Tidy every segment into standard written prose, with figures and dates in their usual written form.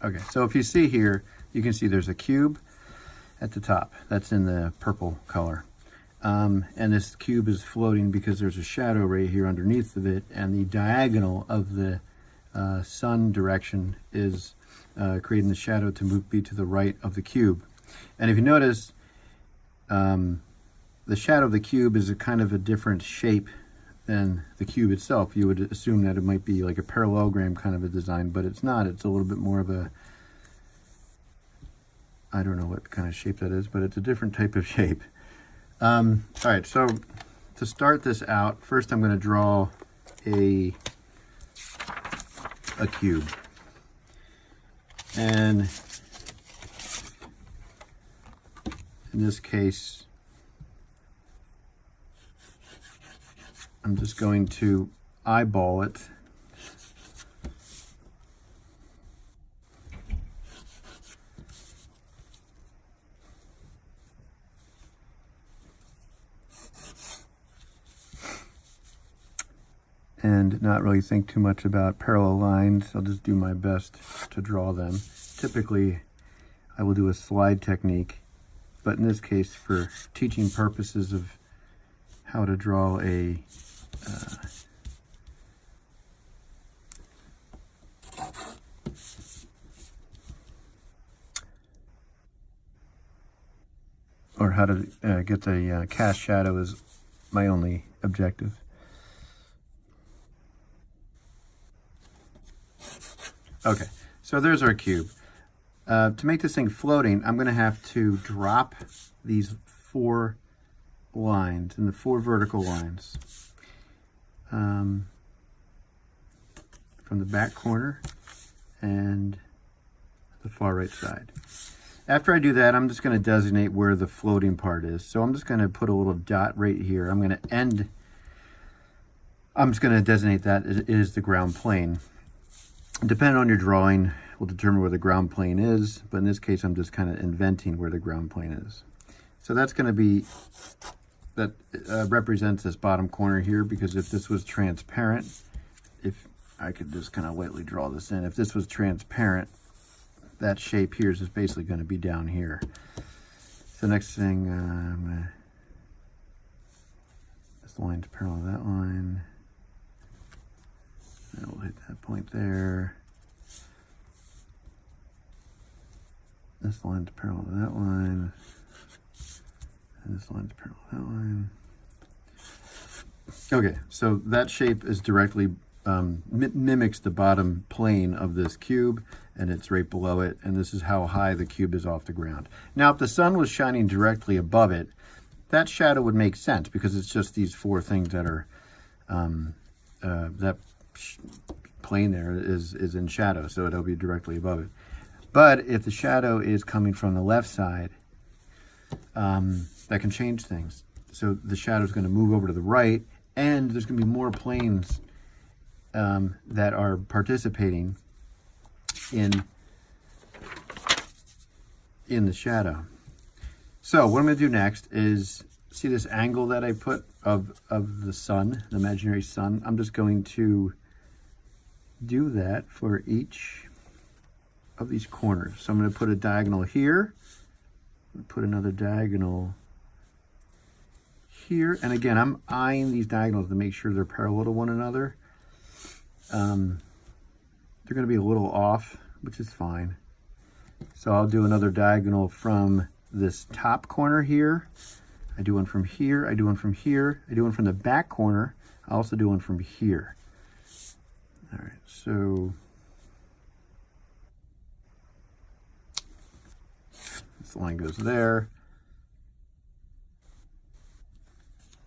Okay, so if you see here, you can see there's a cube at the top. That's in the purple color. And this cube is floating because there's a shadow right here underneath of it, and the diagonal of the sun direction is creating the shadow to be to the right of the cube. And if you notice, the shadow of the cube is a kind of a different shape than the cube itself. You would assume that it might be like a parallelogram kind of a design, but it's not. It's a little bit more of a, I don't know what kind of shape that is, but it's a different type of shape. All right, so to start this out, first I'm going to draw a cube. And in this case, I'm just going to eyeball it. And not really think too much about parallel lines. I'll just do my best to draw them. Typically, I will do a slide technique, but in this case, for teaching purposes of how to draw a or how to get the cast shadow is my only objective. Okay, so there's our cube. To make this thing floating, I'm going to have to drop these 4 lines, and the 4 vertical lines from the back corner and the far right side. After I do that, I'm just going to designate where the floating part is. So I'm just going to put a little dot right here. I'm just going to designate that is the ground plane. Depending on your drawing, will determine where the ground plane is, but in this case, I'm just kind of inventing where the ground plane is. So that's going to be, that represents this bottom corner here, because if this was transparent, if I could just kind of lightly draw this in, if this was transparent, that shape here is just basically going to be down here. So next thing, I'm going to, this line's parallel to that line. And we'll hit that point there. This line's parallel to that line. And this line's parallel to that line. Okay, so that shape is directly, mimics the bottom plane of this cube, and it's right below it, and this is how high the cube is off the ground. Now, if the sun was shining directly above it, that shadow would make sense, because it's just these 4 things that are, that plane there is in shadow, so it'll be directly above it. But if the shadow is coming from the left side, that can change things. So the shadow is going to move over to the right, and there's going to be more planes that are participating in the shadow. So what I'm going to do next is, see this angle that I put of the sun, the imaginary sun? I'm just going to do that for each of these corners. So I'm going to put a diagonal here, put another diagonal here, and again, I'm eyeing these diagonals to make sure they're parallel to one another. They're going to be a little off, which is fine. So I'll do another diagonal from this top corner here. I do one from here, I do one from here, I do one from the back corner, I also do one from here. All right, so this line goes there,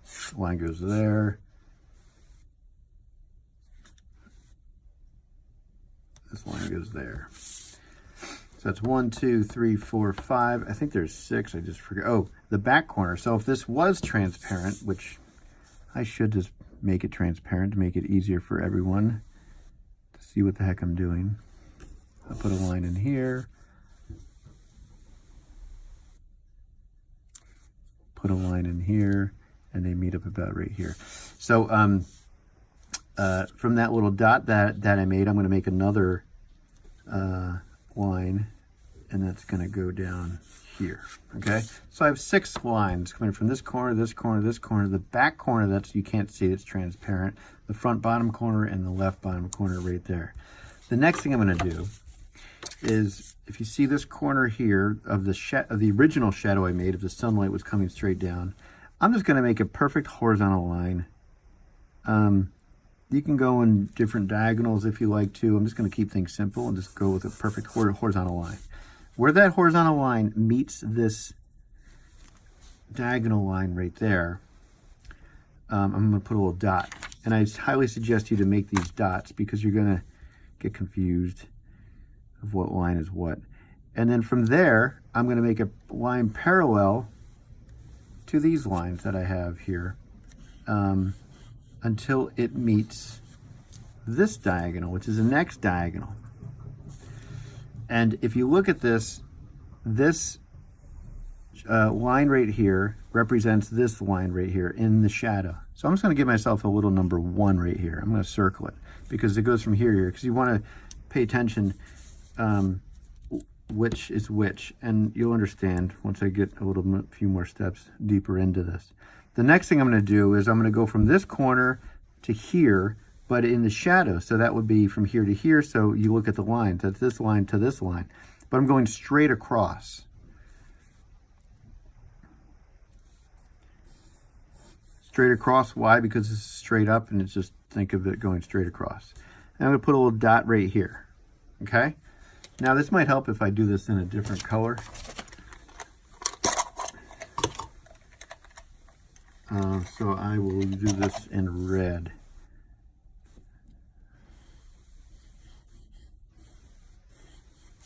this line goes there, this line goes there. So that's 1, 2, 3, 4, 5. I think there's 6. I just forgot. Oh, the back corner. So if this was transparent, which I should just make it transparent to make it easier for everyone to see what the heck I'm doing. I'll put a line in here. Put a line in here, and they meet up about right here. So from that little dot that I made, I'm going to make another line, and that's going to go down here. Okay, so I have 6 lines coming from this corner, this corner, this corner, the back corner that's you can't see, that's transparent, the front bottom corner, and the left bottom corner right there. The next thing I'm going to do is, if you see this corner here of the original shadow I made, if the sunlight was coming straight down, I'm just going to make a perfect horizontal line. You can go in different diagonals if you like to. I'm just going to keep things simple and just go with a perfect horizontal line. Where that horizontal line meets this diagonal line right there, I'm going to put a little dot. And I highly suggest you to make these dots because you're going to get confused of what line is what. And then from there, I'm going to make a line parallel to these lines that I have here until it meets this diagonal, which is the next diagonal. And if you look at this line right here represents this line right here in the shadow. So I'm just going to give myself a little number 1 right here. I'm going to circle it because it goes from here to here, because you want to pay attention which is which, and you'll understand once I get a few more steps deeper into this. The next thing I'm going to do is I'm going to go from this corner to here, but in the shadow. So that would be from here to here. So you look at the lines, that's this line to this line, but I'm going straight across. Straight across, why? Because it's straight up, and it's just, think of it going straight across. And I'm going to put a little dot right here, okay? Now this might help if I do this in a different color. So I will do this in red.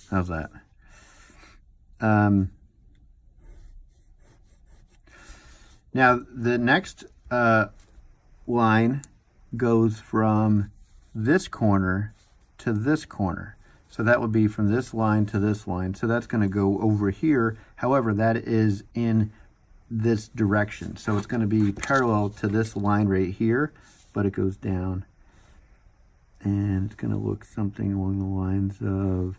How's that? Now the next line goes from this corner to this corner. So that would be from this line to this line. So that's going to go over here. However, that is in this direction. So it's going to be parallel to this line right here, but it goes down. And it's going to look something along the lines of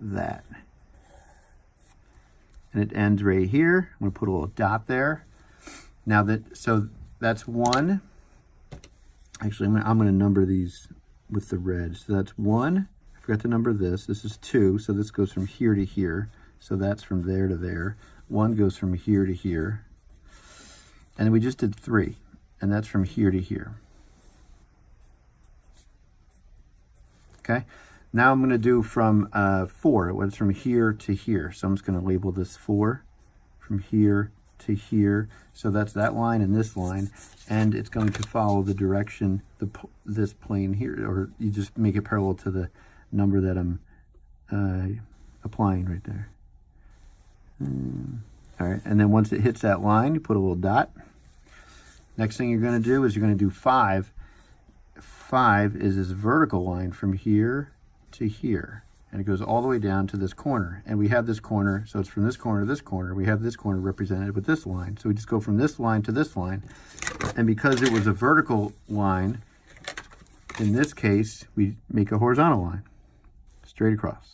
that. And it ends right here. I'm going to put a little dot there. Now so that's 1. Actually, I'm going to number these with the red. So that's 1. I forgot to number this. This is 2. So this goes from here to here. So that's from there to there. 1 goes from here to here. And then we just did 3. And that's from here to here. Okay. Now I'm going to do from 4. It was from here to here. So I'm just going to label this 4. From here to here. So that's that line and this line. And it's going to follow the direction, this plane here. Or you just make it parallel to the number that I'm applying right there. All right, and then once it hits that line, you put a little dot. Next thing you're going to do is you're going to do 5. 5 is this vertical line from here to here, and it goes all the way down to this corner. And we have this corner, so it's from this corner to this corner. We have this corner represented with this line. So we just go from this line to this line. And because it was a vertical line, in this case, we make a horizontal line, straight across.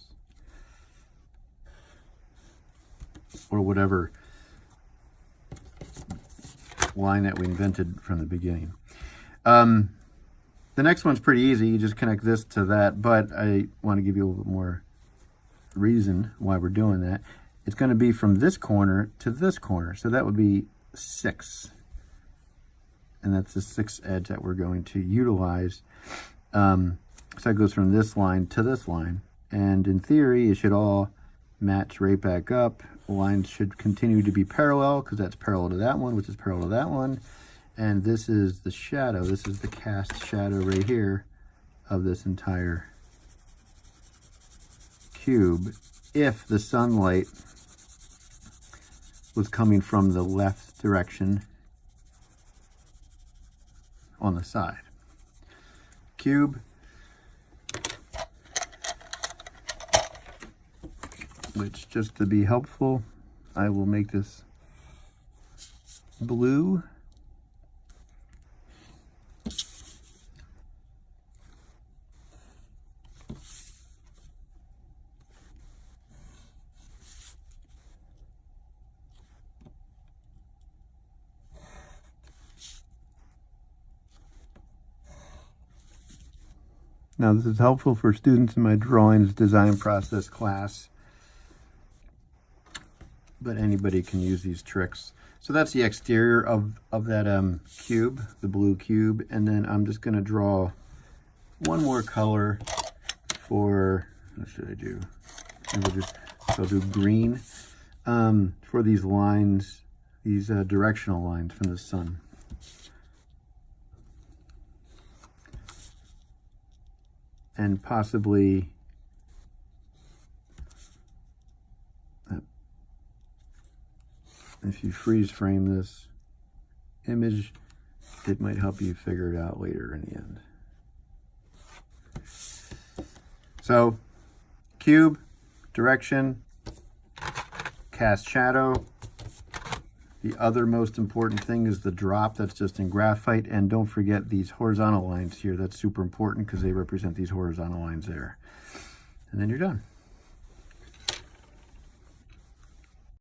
Or whatever line that we invented from the beginning. The next one's pretty easy. You just connect this to that, but I want to give you a little bit more reason why we're doing that. It's going to be from this corner to this corner. So that would be 6. And that's the 6th edge that we're going to utilize. So it goes from this line to this line. And in theory, it should all match right back up. The lines should continue to be parallel because that's parallel to that one, which is parallel to that one. And this is the shadow. This is the cast shadow right here of this entire cube. If the sunlight was coming from the left direction on the side. Cube. Which, just to be helpful, I will make this blue. Now, this is helpful for students in my drawings design process class, but anybody can use these tricks. So that's the exterior of that cube, the blue cube, and then I'm just going to draw one more color for, what should I do? I'll do green for these lines, these directional lines from the sun. And possibly if you freeze frame this image, it might help you figure it out later in the end. So, cube, direction, cast shadow. The other most important thing is the drop. That's just in graphite. And don't forget these horizontal lines here. That's super important because they represent these horizontal lines there. And then you're done.